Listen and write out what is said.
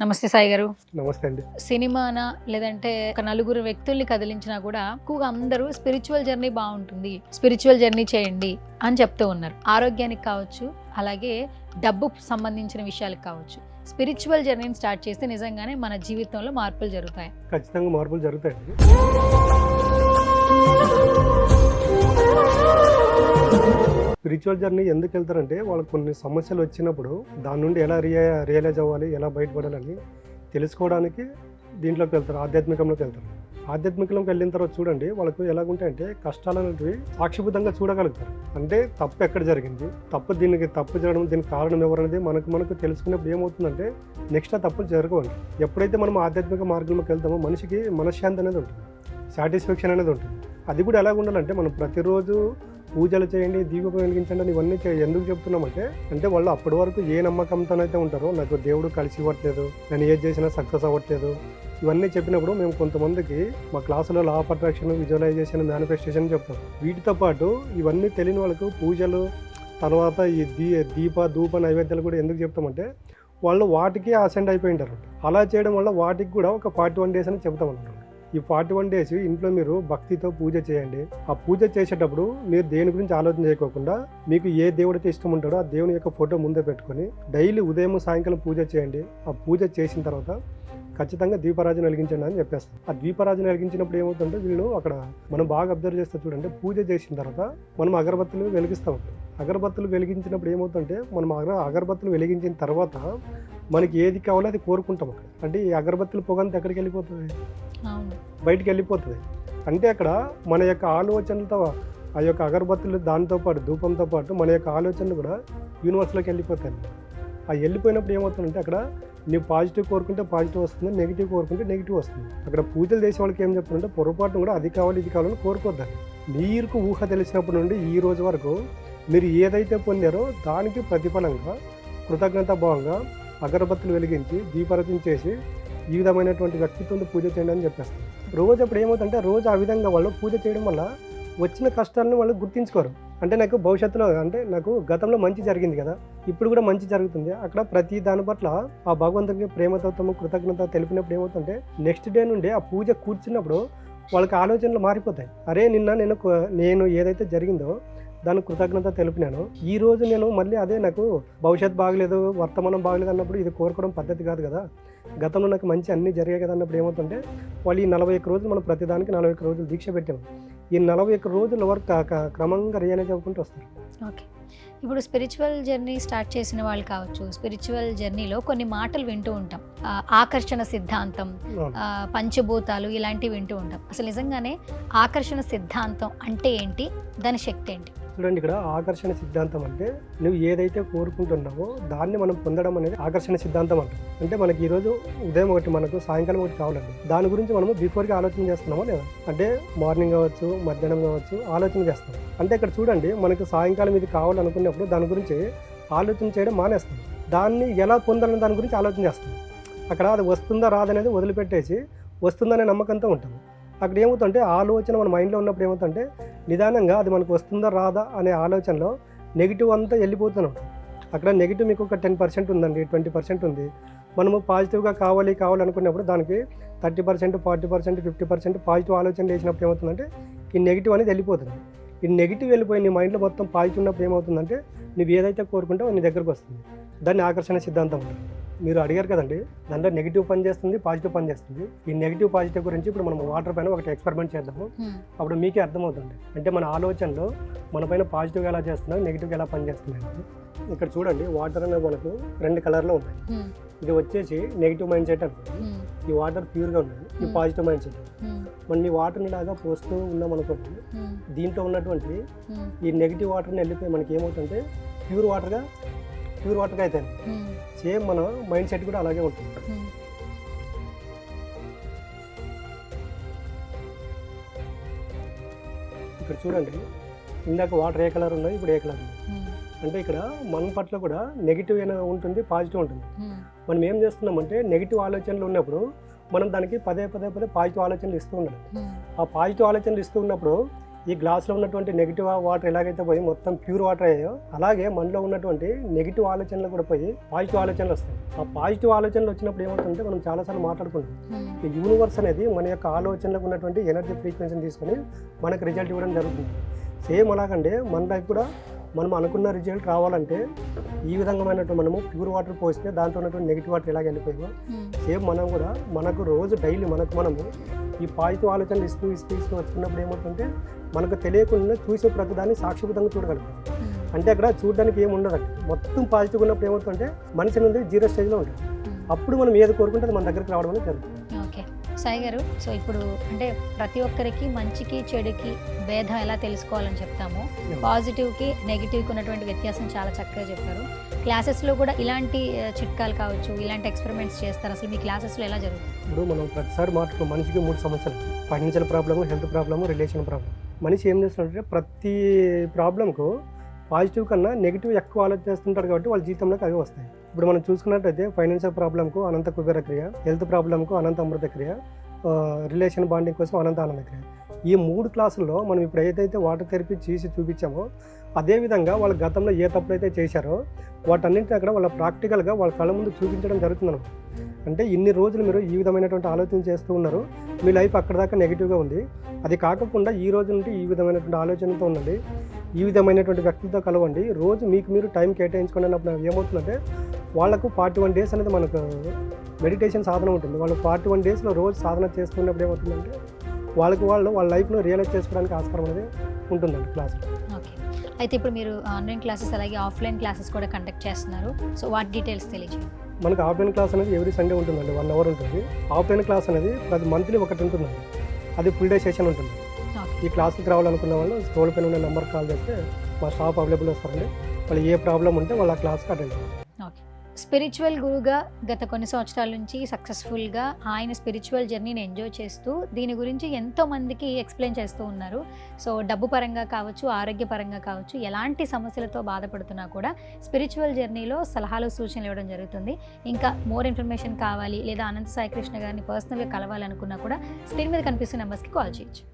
నమస్తే సాయి గారు. నమస్తే అండి. సినిమానా లేదంటే ఒక నలుగురు వ్యక్తుల్ని కదిలించినా కూడా ఎక్కువగా అందరూ స్పిరిచువల్ జర్నీ బాగుంటుంది, స్పిరిచువల్ జర్నీ చేయండి అని చెప్తూ ఉన్నారు. ఆరోగ్యానికి కావచ్చు, అలాగే డబ్బు సంబంధించిన విషయాలకు కావచ్చు. స్పిరిచువల్ జర్నీని స్టార్ట్ చేస్తే నిజంగానే మన జీవితంలో మార్పులు జరుగుతాయి. ఖచ్చితంగా మార్పులు జరుగుతాయండి. స్పిరిచువల్ జర్నీ ఎందుకు వెళ్తారంటే వాళ్ళకి కొన్ని సమస్యలు వచ్చినప్పుడు దాని నుండి ఎలా రియలైజ్ అవ్వాలి, ఎలా బయటపడాలని తెలుసుకోవడానికి దీంట్లోకి వెళ్తారు, ఆధ్యాత్మికంలోకి వెళ్తారు. ఆధ్యాత్మికంలోకి వెళ్ళిన తర్వాత చూడండి వాళ్ళకు ఎలాగుంటాయంటే కష్టాలు అనేవి సాక్షిబద్ధంగా చూడగలుగుతారు. అంటే తప్పు ఎక్కడ జరిగింది, తప్పు జరగడం దీనికి కారణం ఎవరనేది మనకు తెలుసుకున్నప్పుడు ఏమవుతుందంటే నెక్స్ట్ ఆ తప్పులు జరగవండి. ఎప్పుడైతే మనం ఆధ్యాత్మిక మార్గంలోకి వెళ్తామో మనిషికి మనశ్శాంతి అనేది ఉంటుంది, సాటిస్ఫాక్షన్ అనేది ఉంటుంది. అది కూడా ఎలాగ ఉండాలంటే మనం ప్రతిరోజు పూజలు చేయండి, దీపం వెలిగించండి అని ఇవన్నీ ఎందుకు చెప్తున్నామంటే అంటే వాళ్ళు అప్పటి వరకు ఏ నమ్మకంతోనైతే ఉంటారో నాకు దేవుడు కలిసి ఇవ్వట్లేదు, నేను ఏది చేసినా సక్సెస్ అవ్వట్లేదు, ఇవన్నీ చెప్పినప్పుడు మేము కొంతమందికి మా క్లాసులో law of attraction, visualization, manifestation చెప్తాం. వీటితో పాటు ఇవన్నీ తెలియని వాళ్ళకు పూజలు తర్వాత ఈ ధూప నైవేద్యాలు కూడా ఎందుకు చెప్తామంటే వాళ్ళు వాటికి అసెండ్ అయిపోయి ఉంటారు. అలా చేయడం వల్ల వాటికి కూడా ఒక 41 days అని చెప్తాం అన్నమాట. ఈ 41 days ఇంట్లో మీరు భక్తితో పూజ చేయండి. ఆ పూజ చేసేటప్పుడు మీరు దేని గురించి ఆలోచన చేయకోకుండా మీకు ఏ దేవుడితో ఇష్టం ఉంటాడో ఆ దేవుని యొక్క ఫోటో ముందే పెట్టుకొని డైలీ ఉదయం సాయంకాలం పూజ చేయండి. ఆ పూజ చేసిన తర్వాత ఖచ్చితంగా దీపారాజన వెలిగించండి అని చెప్పేస్తాం. ఆ దీపారాజన వెలిగించినప్పుడు ఏమవుతుందంటే వీళ్ళు అక్కడ మనం బాగా అబ్జర్వ్ చేస్తే చూడండి, పూజ చేసిన తర్వాత మనం అగరబత్తులు వెలిగిస్తాం. అగరబత్తులు వెలిగించినప్పుడు ఏమవుతుందంటే మనం అగరబత్తులు వెలిగించిన తర్వాత మనకి ఏది కావాలో అది కోరుకుంటాం. అంటే ఈ అగరబత్తుల పొగంతా ఎక్కడికి వెళ్ళిపోతుంది, బయటికి వెళ్ళిపోతుంది. అంటే అక్కడ మన యొక్క ఆలోచనలతో ఆ యొక్క అగరబత్తులు దాంతో పాటు ధూపంతో పాటు మన యొక్క ఆలోచనలు కూడా యూనివర్స్లోకి వెళ్ళిపోతాయి. ఆ వెళ్ళిపోయినప్పుడు ఏమవుతుందంటే అక్కడ నీవు పాజిటివ్ కోరుకుంటే పాజిటివ్ వస్తుంది, నెగిటివ్ కోరుకుంటే నెగిటివ్ వస్తుంది. అక్కడ పూజలు చేసే వాళ్ళకి ఏం చెప్తుంటే పొరపాటును కూడా అది కావాలి ఇది కావాలని కోరుకోద్దండి. మీకు ఊహ తెలిసినప్పటి నుండి ఈ రోజు వరకు మీరు ఏదైతే పొందారో దానికి ప్రతిఫలంగా కృతజ్ఞతాభావంగా అగరబత్తులు వెలిగించి దీపారాధన చేసి ఈ విధమైనటువంటి వ్యక్తిత్వంతో పూజ చేయండి అని చెప్పేస్తాం. రోజు అప్పుడు ఏమవుతుందంటే రోజు ఆ విధంగా వాళ్ళు పూజ చేయడం వల్ల వచ్చిన కష్టాలను వాళ్ళు గుర్తించుకోరు. అంటే నాకు భవిష్యత్తులో అంటే నాకు గతంలో మంచి జరిగింది కదా, ఇప్పుడు కూడా మంచి జరుగుతుంది. అక్కడ ప్రతి దాని పట్ల ఆ భగవంతుడికి ప్రేమతత్వము కృతజ్ఞత తెలిపినప్పుడు ఏమవుతుందంటే నెక్స్ట్ డే నుండి ఆ పూజ కూర్చున్నప్పుడు వాళ్ళకి ఆలోచనలు మారిపోతాయి. అరే నిన్న నేను ఏదైతే జరిగిందో దానికి కృతజ్ఞత తెలిపినాను, ఈ రోజు నేను మళ్ళీ అదే నాకు భవిష్యత్తు బాగలేదు, వర్తమానం బాగలేదు అన్నప్పుడు ఇది కోరుకోవడం పద్ధతి కాదు కదా, గతంలో నాకు మంచి అన్నీ జరిగాయి కదా అన్నప్పుడు ఏమవుతుంటే వాళ్ళు ఈ 41 రోజులు మనం ప్రతిదానికి 41 రోజులు దీక్ష పెట్టాము. ఈ 41 రోజుల వరకు క్రమంగా రియలైజ్ అవ్వకుంటూ వస్తారు. ఓకే, ఇప్పుడు స్పిరిచువల్ జర్నీ స్టార్ట్ చేసిన వాళ్ళు కావచ్చు, స్పిరిచువల్ జర్నీలో కొన్ని మాటలు వింటూ ఉంటాం, ఆకర్షణ సిద్ధాంతం, పంచభూతాలు ఇలాంటివి వింటూ ఉంటాం. అసలు నిజంగానే ఆకర్షణ సిద్ధాంతం అంటే ఏంటి, దాని శక్తి ఏంటి? చూడండి, ఇక్కడ ఆకర్షణ సిద్ధాంతం అంటే నువ్వు ఏదైతే కోరుకుంటున్నావో దాన్ని మనం పొందడం అనేది ఆకర్షణ సిద్ధాంతం అంటాం. అంటే మనకి ఈరోజు ఉదయం ఒకటి మనకు సాయంకాలం ఒకటి కావాలండి, దాని గురించి మనము బిఫోర్గా ఆలోచన చేస్తున్నామా లేదా? అంటే మార్నింగ్ కావచ్చు, మధ్యాహ్నం కావచ్చు ఆలోచన చేస్తాం. అంటే ఇక్కడ చూడండి మనకు సాయంకాలం ఇది కావాలనుకున్నప్పుడు దాని గురించి ఆలోచన చేయడం మానేస్తాం. దాన్ని ఎలా పొందాలని దాని గురించి ఆలోచన చేస్తాం. అక్కడ అది వస్తుందా రాదనేది వదిలిపెట్టేసి వస్తుందనే నమ్మకంతో ఉంటాం. అక్కడ ఏమవుతుందంటే ఆలోచన మన మైండ్లో ఉన్నప్పుడు ఏమవుతుందంటే నిదానంగా అది మనకు వస్తుందా రాదా అనే ఆలోచనలో నెగిటివ్ అంతా వెళ్ళిపోతున్నాం. అక్కడ నెగిటివ్ మీకు ఒక 10% ఉందండి, 20% ఉంది. మనము పాజిటివ్గా కావాలనుకున్నప్పుడు దానికి 30%, 40%, 50% పాజిటివ్ ఆలోచన చేసినప్పుడు ఏమవుతుందంటే ఈ నెగిటివ్ అనేది వెళ్ళిపోతుంది. ఈ నెగిటివ్ వెళ్ళిపోయి నీ మైండ్లో మొత్తం పాజిటివ్ ఉన్నప్పుడు ఏమవుతుందంటే నువ్వు ఏదైతే కోరుకుంటావో నీ దగ్గరకు వస్తుంది. దాన్ని ఆకర్షణ సిద్ధాంతం ఉంటుంది. మీరు అడిగారు కదండి, దాంట్లో నెగిటివ్ పని చేస్తుంది, పాజిటివ్ పని చేస్తుంది. ఈ నెగిటివ్ పాజిటివ్ గురించి ఇప్పుడు మనం వాటర్ పైన ఒకటి ఎక్స్పెరిమెంట్ చేద్దాము, అప్పుడు మీకే అర్థమవుతుంది. అంటే మన ఆలోచనలో మన పైన పాజిటివ్గా ఎలా చేస్తున్నాయి, నెగిటివ్గా ఎలా పని చేస్తున్నాయి. ఇక్కడ చూడండి వాటర్ అనేది మనకు 2 కలర్లో ఉన్నాయి. ఇది వచ్చేసి నెగిటివ్ మైండ్ సెట్ అనుకోండి, ఈ వాటర్ ప్యూర్గా ఉన్నాయి, ఈ పాజిటివ్ మైండ్ సెట్. మనం ఈ వాటర్ని లాగా పోస్తూ ఉన్నాం అనుకోండి, దీంట్లో ఉన్నటువంటి ఈ నెగిటివ్ వాటర్ని వెళ్ళిపోయి మనకి ఏమవుతుందంటే ప్యూర్ వాటర్గా అయితే సేమ్ మన మైండ్ సెట్ కూడా అలాగే ఉంటుంది. ఇక్కడ చూడండి, ఇందాక వాటర్ ఏ కలర్ ఉన్నాయి, ఇప్పుడు ఏ కలర్ ఉంది. అంటే ఇక్కడ మన పట్ల కూడా నెగిటివ్ ఉంటుంది, పాజిటివ్ ఉంటుంది. మనం ఏం చేస్తున్నామంటే నెగిటివ్ ఆలోచనలు ఉన్నప్పుడు మనం దానికి పదే పాజిటివ్ ఆలోచనలు ఇస్తూ ఉండాలి. ఆ పాజిటివ్ ఆలోచనలు ఇస్తూ ఉన్నప్పుడు ఈ గ్లాస్లో ఉన్నటువంటి నెగిటివ్ వాటర్ ఎలాగైతే పోయి మొత్తం ప్యూర్ వాటర్ అయ్యాయో అలాగే మనలో ఉన్నటువంటి నెగిటివ్ ఆలోచనలు కూడా పోయి పాజిటివ్ ఆలోచనలు వస్తాయి. ఆ పాజిటివ్ ఆలోచనలు వచ్చినప్పుడు ఏమవుతుందంటే మనం చాలాసార్లు మాట్లాడుకుంటాం, ఈ యూనివర్స్ అనేది మన యొక్క ఆలోచనలకు ఉన్నటువంటి ఎనర్జీ ఫ్రీక్వెన్సీని తీసుకొని మనకు రిజల్ట్ ఇవ్వడం జరుగుతుంది. సేమ్ అలాగంటే మన లైఫ్ కూడా మనం అనుకున్న రిజల్ట్ రావాలంటే ఈ విధంగామైనటువంటి మనము ప్యూర్ వాటర్ పోస్తే దాంట్లో ఉన్నటువంటి నెగిటివ్ వాటర్ ఎలాగ వెళ్ళిపోయామో సేమ్ మనం కూడా మనకు రోజు డైలీ మనము ఈ పాజిటివ్ ఆలోచనలు ఇస్తూ వచ్చుకున్నప్పుడు ఏమవుతుందంటే మనకు తెలియకుండా చూసే ప్రతిదాన్ని సాక్షిభూతంగా చూడగలుగుతాం. అంటే అక్కడ చూడడానికి ఏమి ఉండదు, మొత్తం పాజిటివ్ ఉన్నప్పుడు ఏమవుతుందంటే మనిషి నుండి 0 స్టేజ్లో ఉంటుంది. అప్పుడు మనం ఏది కోరుకుంటే అది మన దగ్గరికి రావడం అనేది జరుగుతుంది. ఓకే సాయి గారు, సో ఇప్పుడు అంటే ప్రతి ఒక్కరికి మంచికి చెడుకి భేదం ఎలా తెలుసుకోవాలని చెప్తాము, పాజిటివ్కి నెగిటివ్కి ఉన్నటువంటి వ్యత్యాసం చాలా చక్కగా చెప్పారు. క్లాసెస్లో కూడా ఇలాంటి చిట్కాలు కావచ్చు, ఇలాంటి ఎక్స్పెరిమెంట్స్ చేస్తారు. అసలు మీ క్లాసెస్లో ఎలా జరుగుతుంది? ఇప్పుడు మనం ప్రతిసారి మాట్లాడుకున్న మనిషికి 3 సమస్యలు: financial problem, health problem, relation problem. మనిషి ఏం చేస్తున్నాడంటే ప్రతి ప్రాబ్లంకు పాజిటివ్ కన్నా నెగిటివ్ ఎక్కువ ఆలోచిస్తుంటాడు కాబట్టి వాళ్ళ జీవితంలోకి అవి వస్తాయి. ఇప్పుడు మనం చూసుకున్నట్టయితే ఫైనాన్షియల్ ప్రాబ్లంకు అనంత కుబేర క్రియ, హెల్త్ ప్రాబ్లంకు అనంత అమృత క్రియ, రిలేషన్ బాండింగ్ కోసం అనంత ఆనంద క్రియ. ఈ 3 క్లాసుల్లో మనం ఇప్పుడు ఏదైతే వాటర్ థెరపీ చేసి చూపించామో అదేవిధంగా వాళ్ళ గతంలో ఏ తప్పులైతే చేశారో వాటన్నింటినీ అక్కడ వాళ్ళ ప్రాక్టికల్గా వాళ్ళ కళ్ళ ముందు చూపించడం జరుగుతుందన్నమాట. అంటే ఇన్ని రోజులు మీరు ఈ విధమైనటువంటి ఆలోచన చేస్తూ ఉన్నారు, మీ లైఫ్ అక్కడ దాకా నెగిటివ్గా ఉంది, అది కాకుండా ఈ రోజు నుండి ఈ విధమైనటువంటి ఆలోచనతో ఉండండి, ఈ విధమైనటువంటి వ్యక్తులతో కలవండి, రోజు మీకు మీరు టైం కేటాయించుకోండి అన్నప్పుడు ఏమవుతుందంటే వాళ్ళకు 41 డేస్ అనేది మనకు మెడిటేషన్ సాధన ఉంటుంది. వాళ్ళు 41 డేస్లో రోజు సాధన చేస్తున్నప్పుడు ఏమవుతుందంటే వాళ్ళ లైఫ్లో రియలైజ్ చేసుకోవడానికి ఆస్కారం అనేది ఉంటుందండి క్లాస్. ఓకే, అయితే ఇప్పుడు మీరు ఆన్లైన్ క్లాసెస్ అలాగే ఆఫ్లైన్ క్లాసెస్ కూడా కండక్ట్ చేస్తున్నారు, సో వాటి డీటెయిల్స్ తెలియజేయండి. మనకు ఆఫ్లైన్ క్లాస్ అనేది ఎవ్రీ సండే ఉంటుందండి, 1 అవర్ ఉంటుంది. ఆఫ్లైన్ క్లాస్ అనేది ప్రతి మంత్లీ ఒకటి ఉంటుందండి, అది ఫుల్ డే సెషన్ ఉంటుంది. ఈ క్లాస్కి రావాలనుకున్న వాళ్ళు స్క్రోల్ పైన ఉన్న నెంబర్కి కాల్ చేస్తే మా స్టాఫ్ అవైలబుల్ వస్తారండి. వాళ్ళు ఏ ప్రాబ్లం ఉంటే వాళ్ళు ఆ క్లాస్కి అటెండ్ అవుతారు. ఓకే, స్పిరిచువల్ గురువుగా గత కొన్ని సంవత్సరాల నుంచి సక్సెస్ఫుల్గా ఆయన స్పిరిచువల్ జర్నీని ఎంజాయ్ చేస్తూ దీని గురించి ఎంతో మందికి ఎక్స్ప్లెయిన్ చేస్తూ ఉన్నారు. సో డబ్బు పరంగా కావచ్చు, ఆరోగ్యపరంగా కావచ్చు, ఎలాంటి సమస్యలతో బాధపడుతున్నా కూడా స్పిరిచువల్ జర్నీలో సలహాలు సూచనలు ఇవ్వడం జరుగుతుంది. ఇంకా మోర్ ఇన్ఫర్మేషన్ కావాలి లేదా అనంత సాయి కృష్ణ గారిని పర్సనల్గా కలవాలనుకున్నా కూడా స్క్రీన్ మీద కనిపిస్తున్న నెంబర్స్కి కాల్ చేయొచ్చు.